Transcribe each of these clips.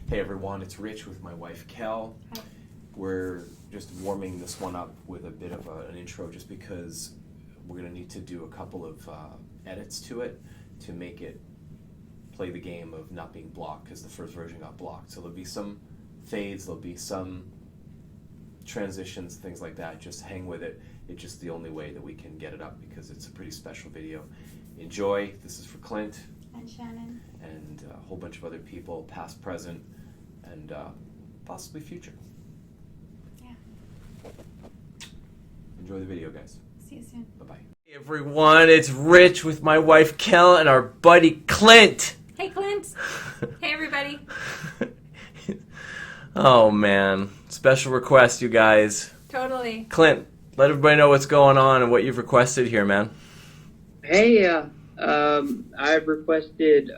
Hey everyone, it's Rich with my wife Kel. Hi. We're just warming this one up with a bit of an intro just because we're going to need to do a couple of edits to it to make it play the game of not being blocked because the first version got blocked. So there'll be some fades, there'll be some transitions, things like that. Just hang with it. It's just the only way that we can get it up because it's a pretty special video. Enjoy. This is for Clint. And Shannon. And a whole bunch of other people, past, present, and possibly future. Yeah. Enjoy the video, guys. See you soon. Bye-bye. Hey everyone, it's Rich with my wife Kel and our buddy Clint. Hey, Clint. Hey, everybody. Oh man, special request, you guys. Totally. Clint, let everybody know what's going on and what you've requested here, man. Hey, I've requested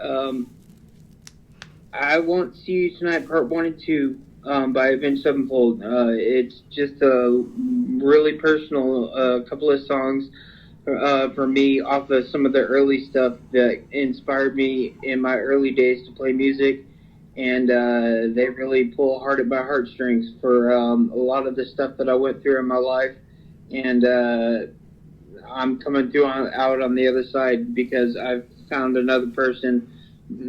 I Won't See You Tonight Part 1 and 2 by Avenged Sevenfold. It's just a really personal couple of songs for me off of some of the early stuff that inspired me in my early days to play music. And they really pull hard at my heartstrings for a lot of the stuff that I went through in my life. And I'm coming through out on the other side because I've found another person,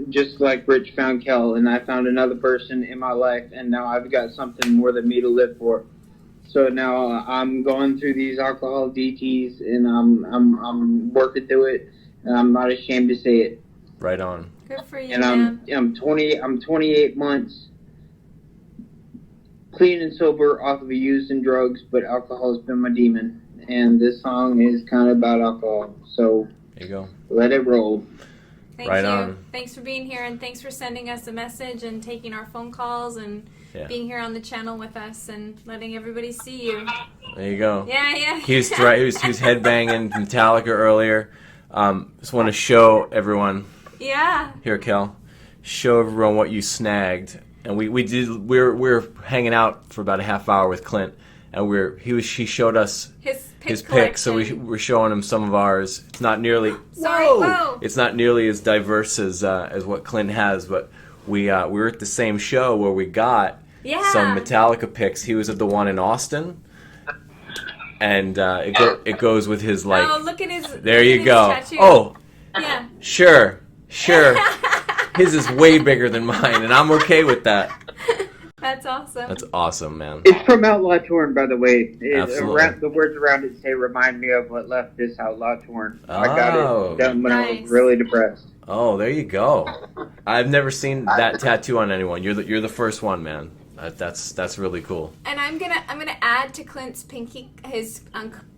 just like Rich found Kel, and I found another person in my life, and now I've got something more than me to live for. So now I'm going through these alcohol DTs, and I'm working through it, and I'm not ashamed to say it. Right on. Good for you, And man. I'm 28 months clean and sober off of used and drugs, but alcohol has been my demon. And this song is kind of about alcohol, so There you go. let it roll. Thank right you. on. Thanks for being here, and thanks for sending us a message and taking our phone calls and being here on the channel with us and letting everybody see you. There you go. Yeah. He was headbanging Metallica earlier. Just want to show everyone. Yeah. Here, Kel. Show everyone what you snagged. And we're hanging out for about a half hour with Clint, and he showed us his picks, so we're showing him some of ours. It's not nearly It's not nearly as diverse as what Clint has, but we were at the same show where we got some Metallica picks. He was at the one in Austin, and it goes with his like. Oh, look at his. There you go. Tattoo. Oh, yeah. Sure. His is way bigger than mine, and I'm okay with that. That's awesome. That's awesome, man. It's from Outlaw Torn, by the way. Absolutely. The words around it say, "Remind me of what left this Outlaw Torn." I got it done when I was really depressed. Oh, there you go. I've never seen that tattoo on anyone. You're the first one, man. That's really cool. And I'm gonna add to Clint's his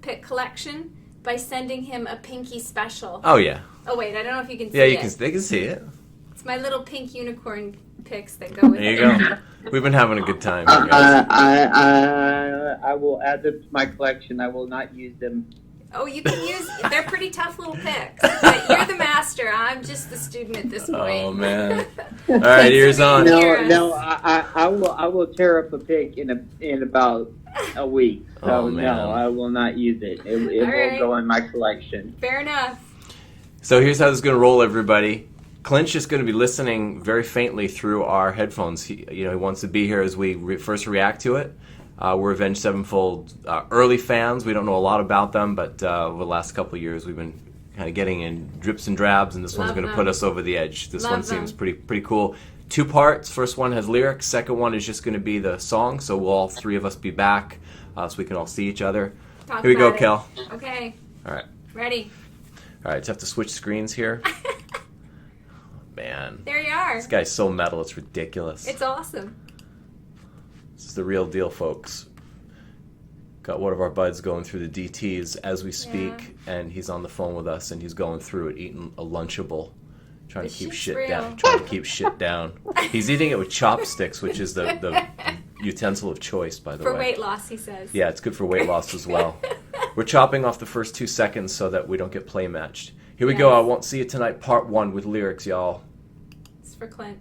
pick collection by sending him a pinky special. Oh yeah. Oh wait, I don't know if you can see it. it. They can see it. It's my little pink unicorn pics that go with it. There you go. We've been having a good time. I will add them to my collection. I will not use them. Oh, you can use. They're pretty tough little pics. But you're the master. I'm just the student at this point. Oh man. All right, ears on. No, I will tear up a pic in about a week. So man. No, I will not use it. It will go in my collection. Fair enough. So here's how this is going to roll, everybody. Clint's just going to be listening very faintly through our headphones. He wants to be here as we first react to it. We're Avenged Sevenfold early fans. We don't know a lot about them, but over the last couple of years, we've been kind of getting in drips and drabs, and this one's going to put us over the edge. This one seems pretty cool. 2 parts. First one has lyrics. Second one is just going to be the song. So we'll all 3 of us be back, so we can all see each other. Here we go, Kel. Okay. All right. Ready. All right. Just have to switch screens here. Man. There you are. This guy's so metal, it's ridiculous. It's awesome. This is the real deal, folks. Got one of our buds going through the DTs as we speak, and he's on the phone with us, and he's going through it, eating a Lunchable, trying to keep shit down. He's eating it with chopsticks, which is the utensil of choice, by the way. For weight loss, he says. Yeah, it's good for weight loss as well. We're chopping off the first 2 seconds so that we don't get play matched. Here we go. I Won't See You Tonight, Part 1 with lyrics, y'all. It's for Clint.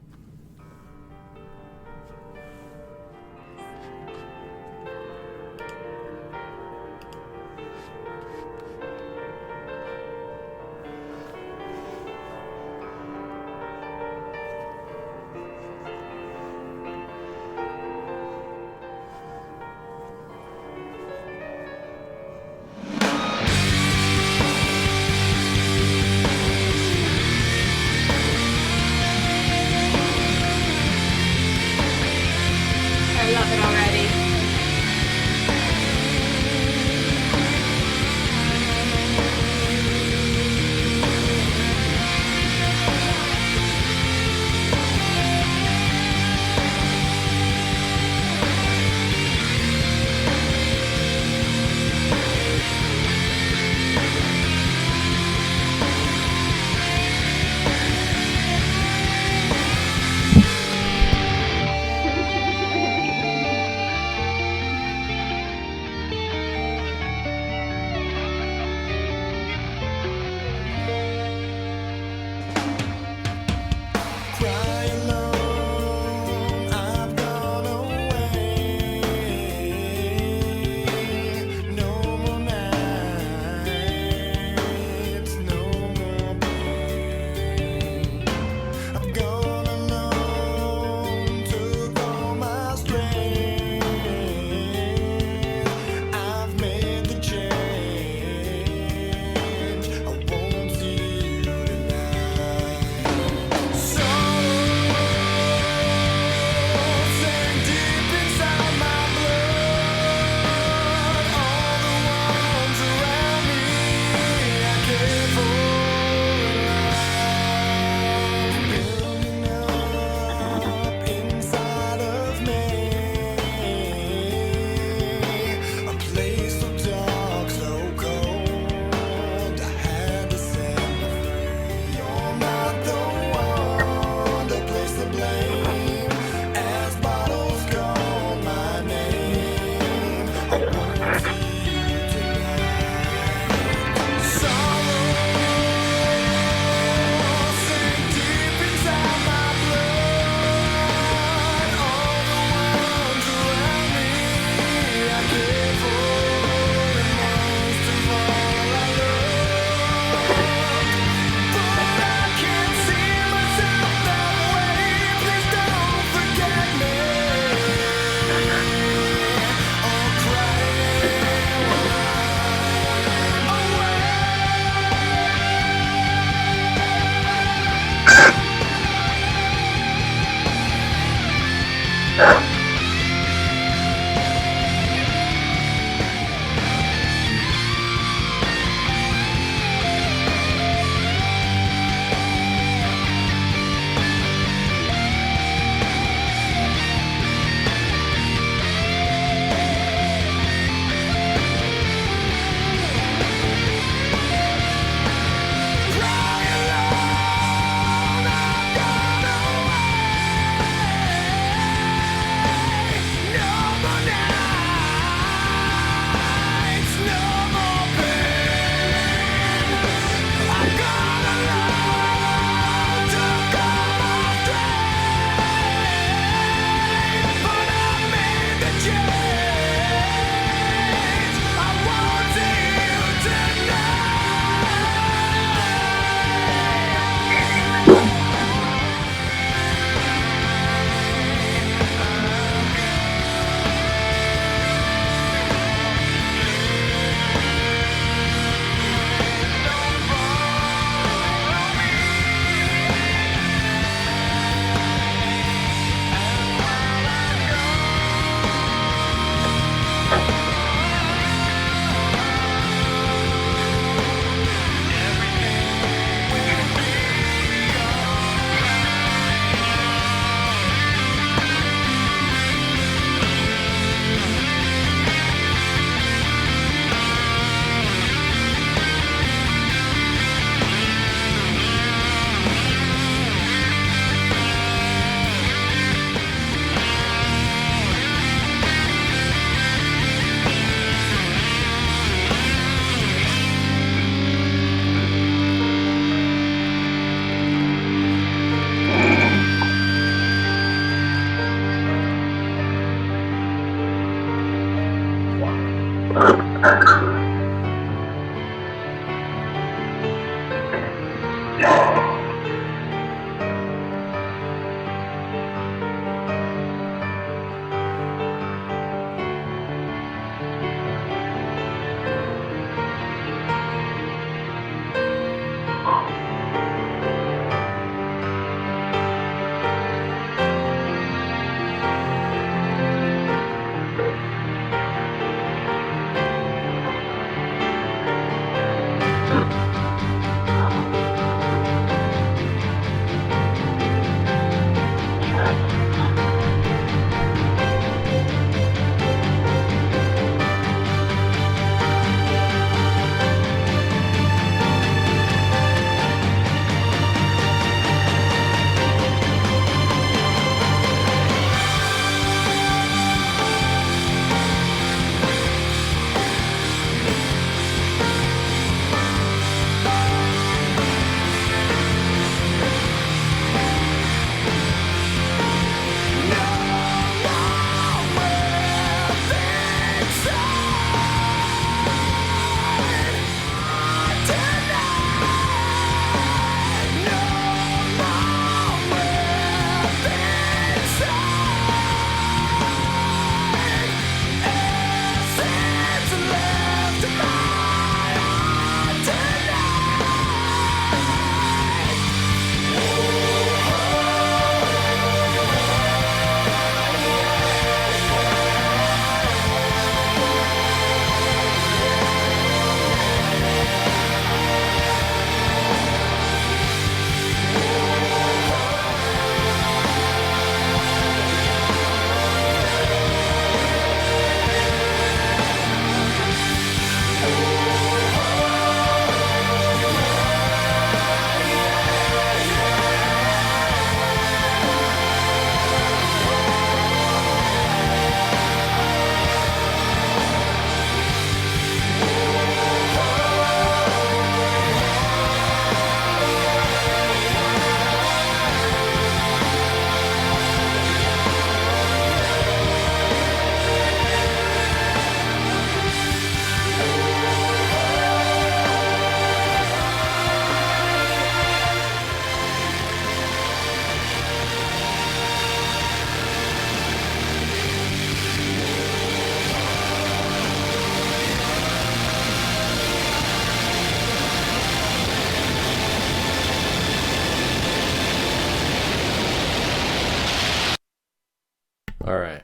All right.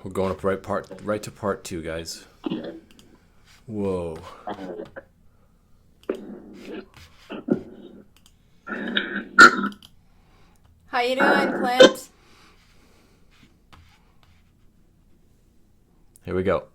We're going up right to part 2, guys. Whoa. How you doing, Clint? Here we go.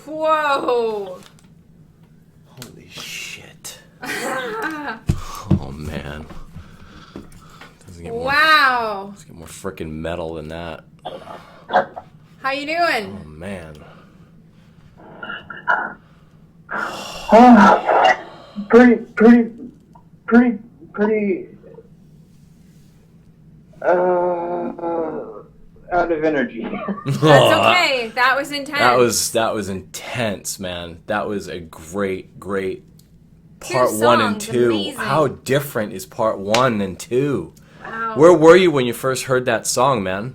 Whoa! Holy shit. Oh, man. Wow. Let's get more freaking metal than that. How you doing? Oh, man. Pretty Out of energy. That's okay. That was intense. That was intense, man. That was a great part Two 1 and songs, 2. amazing. How different is part 1 and 2? Wow. Where were you when you first heard that song, man?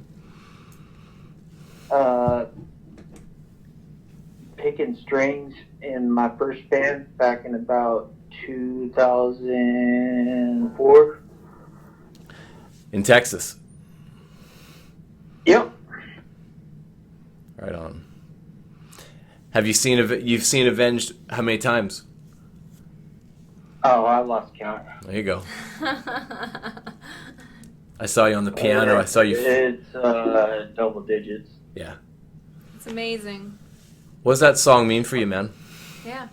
Picking strings in my first band back in about 2004. In Texas. Yep. Right on. Have you seen you've seen Avenged how many times? Oh, I lost count. There you go. I saw you on the piano. I saw you. It's double digits. Yeah. It's amazing. What does that song mean for you, man? Yeah.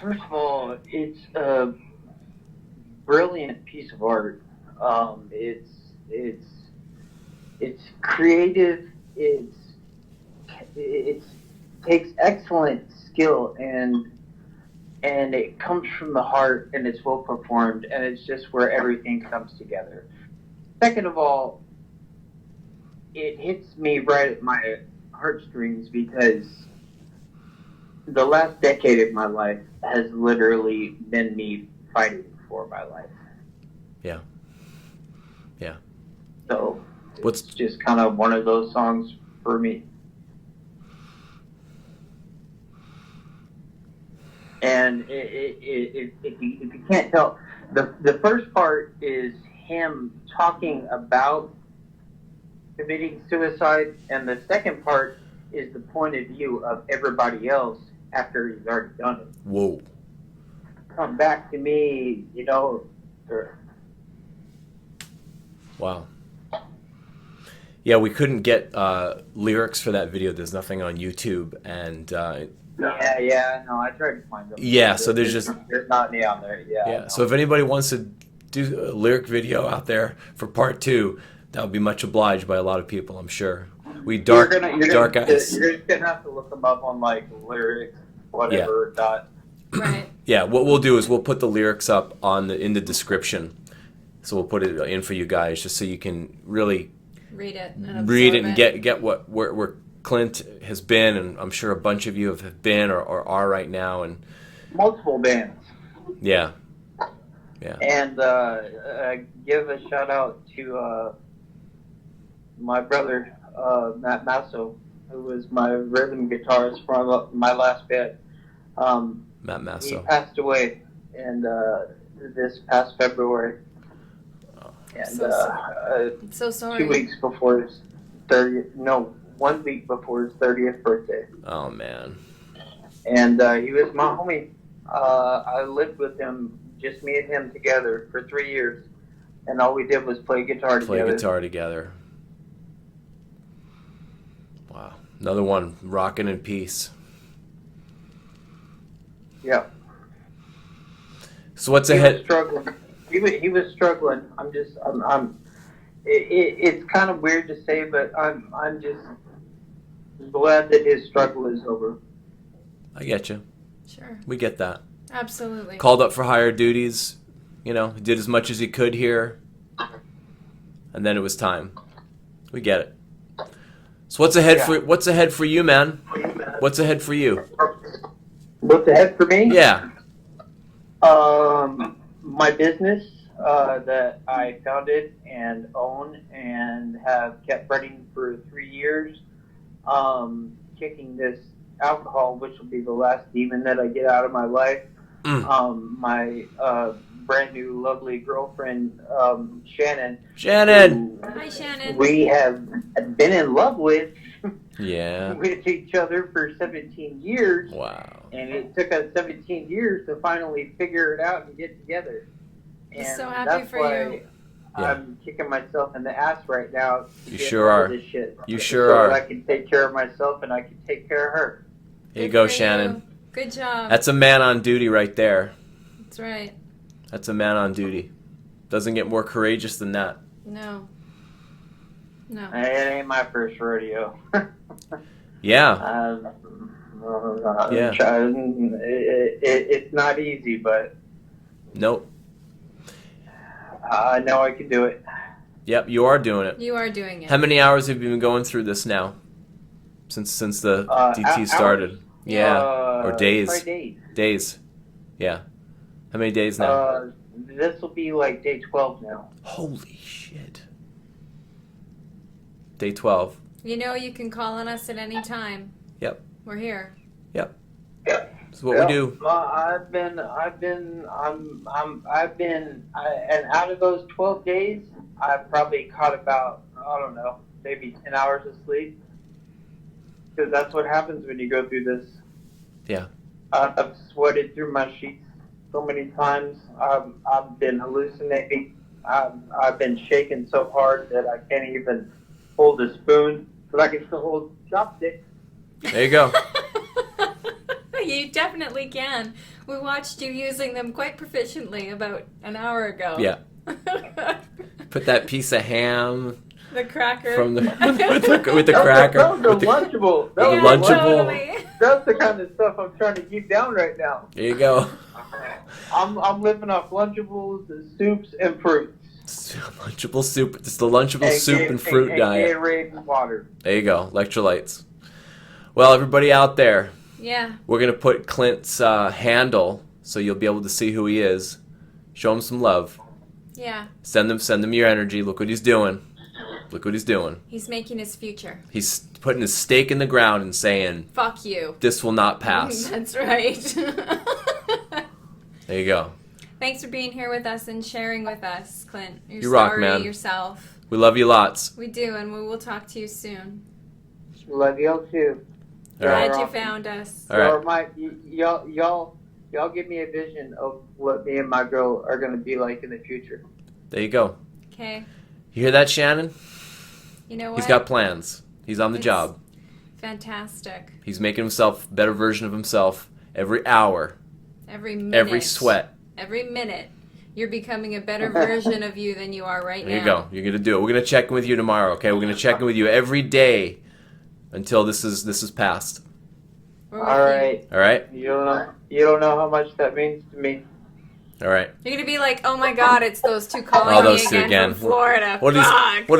First of all, it's a brilliant piece of art. It's creative. It takes excellent skill and it comes from the heart and it's well performed and it's just where everything comes together. Second of all, it hits me right at my heartstrings because the last decade of my life has literally been me fighting for my life. Yeah. Yeah. So it's just kind of one of those songs for me. And if you can't tell, the first part is him talking about committing suicide, and the second part is the point of view of everybody else after he's already done it. Whoa. Come back to me, you know. Wow. Yeah, we couldn't get lyrics for that video. There's nothing on YouTube, and No, I tried to find them. Yeah, so there's not any on there. Yeah. No. So if anybody wants to do a lyric video out there for part 2, that would be much obliged by a lot of people, I'm sure. You're You're just gonna have to look them up on like lyrics, whatever. Yeah. Right. Yeah. What we'll do is we'll put the lyrics up in the description. So we'll put it in for you guys, just so you can really read it and get where Clint has been, and I'm sure a bunch of you have been or are right now, and multiple bands. Yeah. And give a shout out to my brother Matt Masso, who was my rhythm guitarist from my last band. Matt Masso. He passed away, and this past February. And so sorry. 2 weeks before his 1 week before his 30th birthday. Oh, man. And he was my homie. I lived with him, just me and him together for 3 years. And all we did was play guitar together. Wow. Another one, rockin' in peace. Yeah. So what's ahead? He was struggling. It's kind of weird to say, but I'm just glad that his struggle is over. I get you. Sure. We get that. Absolutely. Called up for higher duties. You know, did as much as he could here. And then it was time. We get it. So what's ahead for you, man? What's ahead for you? What's ahead for me? Yeah. My business that I founded and own and have kept running for 3 years. Kicking this alcohol, which will be the last demon that I get out of my life. My brand new lovely girlfriend, Shannon. Hi, Shannon. We have been in love with each other for 17 years. Wow. And it took us 17 years to finally figure it out and get together. And I'm so happy for you. I'm kicking myself in the ass right now. You sure are. This shit. You sure are. So I can take care of myself and I can take care of her. Here you go, Shannon. Good job. That's a man on duty right there. That's right. That's a man on duty. Doesn't get more courageous than that. No. It ain't my first rodeo. Yeah. It's not easy, but nope. I know I can do it. Yep, you are doing it. You are doing it. How many hours have you been going through this now? Since the DT started? Hours? Yeah, or days? Probably days. Days. Yeah. How many days now? This will be like day 12 now. Holy shit. Day 12. You know you can call on us at any time. Yep. We're here. Yep. Yep. That's what we do. And out of those 12 days, I've probably caught about, I don't know, maybe 10 hours of sleep. Because that's what happens when you go through this. Yeah. I've sweated through my sheets so many times. I've been hallucinating. I've been shaking so hard that I can't even hold a spoon, but I can still hold chopsticks. There you go. You definitely can. We watched you using them quite proficiently about an hour ago. Yeah. Put that piece of ham. The cracker. From the with the cracker. That was the Lunchable. That was Lunchable. Totally. That's the kind of stuff I'm trying to keep down right now. There you go. I'm living off Lunchables, soups, and fruits. Lunchable soup. It's the Lunchable soup and fruit diet. Gatorade and water. There you go. Electrolytes. Well, everybody out there. Yeah. We're going to put Clint's handle so you'll be able to see who he is. Show him some love. Yeah. Send him your energy. Look what he's doing. Look what he's doing. He's making his future. He's putting his stake in the ground and saying, fuck you. This will not pass. That's right. There you go. Thanks for being here with us and sharing with us, Clint. Your You rock, story, man. yourself. We love you lots. We do, and we will talk to you soon. Love y'all too. All right. Glad you found us. All right. Y'all give me a vision of what me and my girl are going to be like in the future. There you go. Okay. You hear that, Shannon? You know what? He's got plans. He's on the job. Fantastic. He's making himself a better version of himself every hour. Every minute. Every sweat. Every minute. You're becoming a better version of you than you are right now. There you go. You're going to do it. We're going to check in with you tomorrow, okay? We're going to check in with you every day until this is passed. All right. All right? You don't know how much that means to me. All right. You're going to be like, oh my God, it's those two calling Oh, me those two again again. from Florida. What do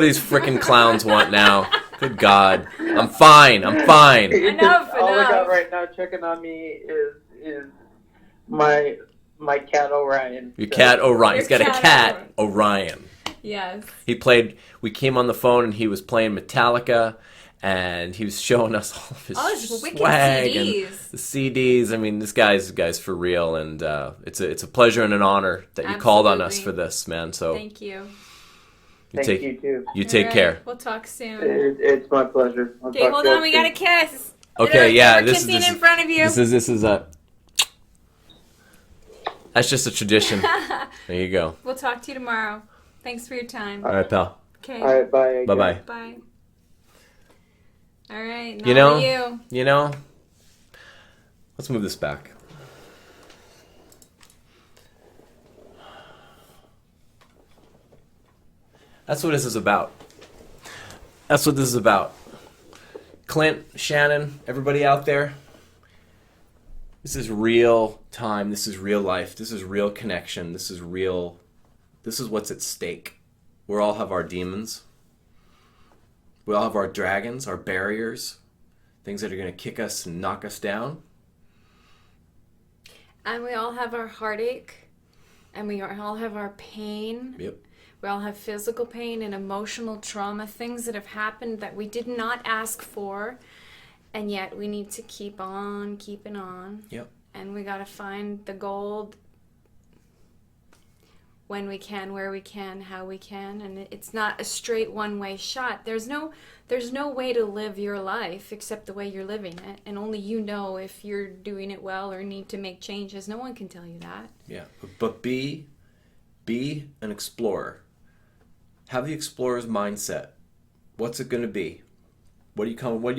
these frickin' clowns want now? Good God. I'm fine. Enough. All I got right now checking on me is my cat Orion. Your cat Orion. He's got a cat cat Orion. Yes. We came on the phone and he was playing Metallica and he was showing us all of his wicked swag CDs. and the CDs. I mean, this guy's for real, and it's a pleasure and an honor that you called on us Absolutely. for this, man. So Thank you. Thank you too. You take All right. care. We'll talk soon. It's my pleasure. Okay, hold on. We got to kiss. Okay, yeah. We're kissing in front of you. This is a. That's just a tradition. There you go. We'll talk to you tomorrow. Thanks for your time. All right, pal. Okay. All right, bye. Bye bye. Bye. All right. You now know. you. Let's move this back. That's what this is about. That's what this is about. Clint, Shannon, everybody out there. This is real time. This is real life. This is real connection. This is real. This is what's at stake. We all have our demons. We all have our dragons, our barriers, things that are going to kick us and knock us down. And we all have our heartache. And we all have our pain. Yep. We all have physical pain and emotional trauma, things that have happened that we did not ask for, and yet we need to keep on keeping on. Yep. And we got to find the gold when we can, where we can, how we can, and it's not a straight one-way shot. There's no way to live your life except the way you're living it, and only you know if you're doing it well or need to make changes. No one can tell you that. Yeah, but be an explorer. Have the explorer's mindset. What's it going to be? What are you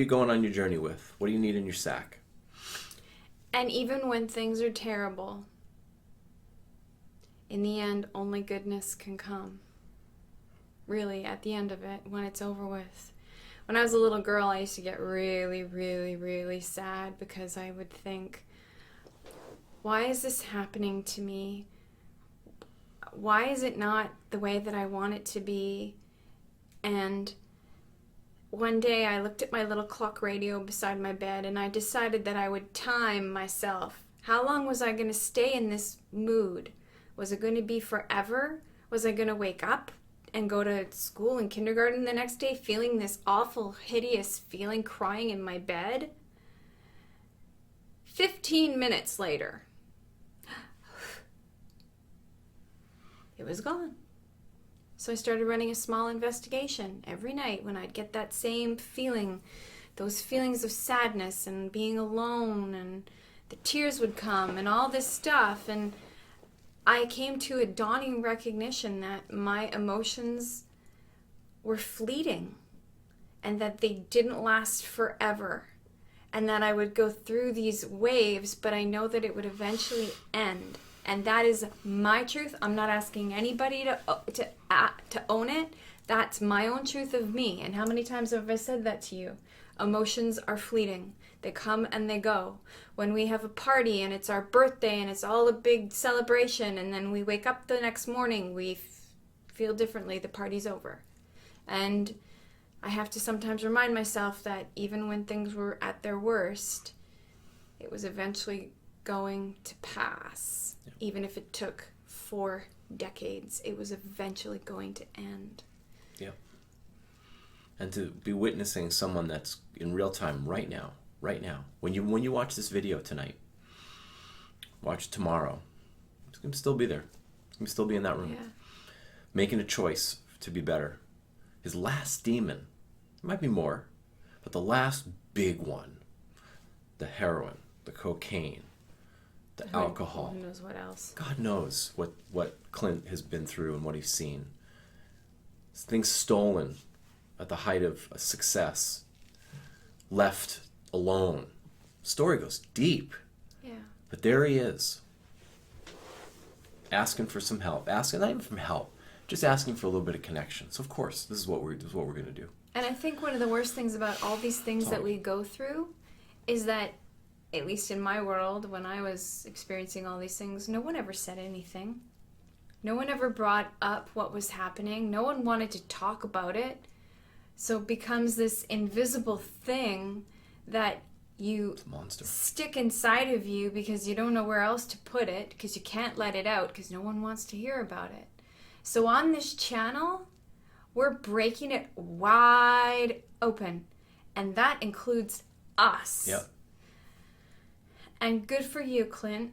going on your journey with? What do you need in your sack? And even when things are terrible, in the end, only goodness can come. Really, at the end of it, when it's over with. When I was a little girl, I used to get really, really, really sad because I would think, why is this happening to me? why is it not the way that I want it to be? And one day I looked at my little clock radio beside my bed and I decided that I would time myself. How long was I going to stay in this mood? Was it going to be forever? Was I going to wake up and go to school and kindergarten the next day feeling this awful, hideous feeling, crying in my bed? 15 minutes later, it was gone. So I started running a small investigation every night when I'd get that same feeling, those feelings of sadness and being alone, and the tears would come and all this stuff. And I came to a dawning recognition that my emotions were fleeting and that they didn't last forever, and that I would go through these waves, but I know that it would eventually end. And that is my truth. I'm not asking anybody to own it. That's my own truth of me. And how many times have I said that to you? Emotions are fleeting. They come and they go. When we have a party and it's our birthday and it's all a big celebration, and then we wake up the next morning, we feel differently. The party's over. And I have to sometimes remind myself that even when things were at their worst, it was eventually going to pass. Yeah. Even if it took 4 decades, it was eventually going to end. Yeah. And to be witnessing someone that's in real time right now. When you watch this video tonight, watch tomorrow, it's going to still be there. It's going to still be in that room. Yeah. Making a choice to be better. His last demon, there might be more, but the last big one, the heroin, the cocaine, the alcohol. Who knows what else? God knows what Clint has been through and what he's seen. Things stolen at the height of a success. Left alone. Story goes deep. Yeah. But there he is. Asking for some help. Asking not even for help. Just asking for a little bit of connection. So of course, this is what we're going to do. And I think one of the worst things about all these things that we go through is that, at least in my world, when I was experiencing all these things, no one ever said anything. No one ever brought up what was happening. No one wanted to talk about it. So it becomes this invisible thing that you stick inside of you because you don't know where else to put it, because you can't let it out because no one wants to hear about it. So on this channel, we're breaking it wide open, and that includes us. Yep. And good for you, Clint.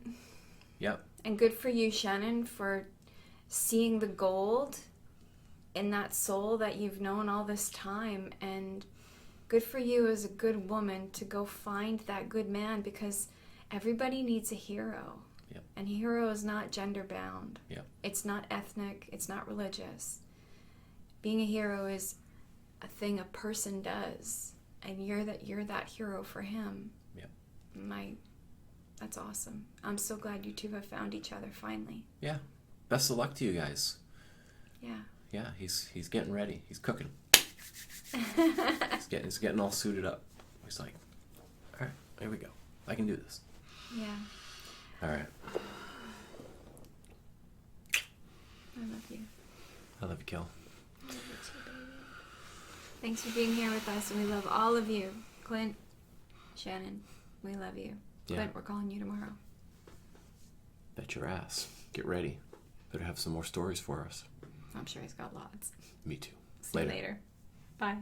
Yep. And good for you, Shannon, for seeing the gold in that soul that you've known all this time. And good for you as a good woman to go find that good man, because everybody needs a hero. Yep. And hero is not gender bound. Yep. It's not ethnic. It's not religious. Being a hero is a thing a person does, and you're that hero for him. Yep. That's awesome. I'm so glad you two have found each other finally. Yeah. Best of luck to you guys. Yeah. Yeah, he's getting ready. He's cooking. he's getting all suited up. He's like, all right, here we go. I can do this. Yeah. All right. I love you. I love you, Kel. I love you too, baby. Thanks for being here with us, and we love all of you. Clint, Shannon, we love you. Yeah. Clint, we're calling you tomorrow. Bet your ass. Get ready. Better have some more stories for us. I'm sure he's got lots. Me too. See you later. Bye.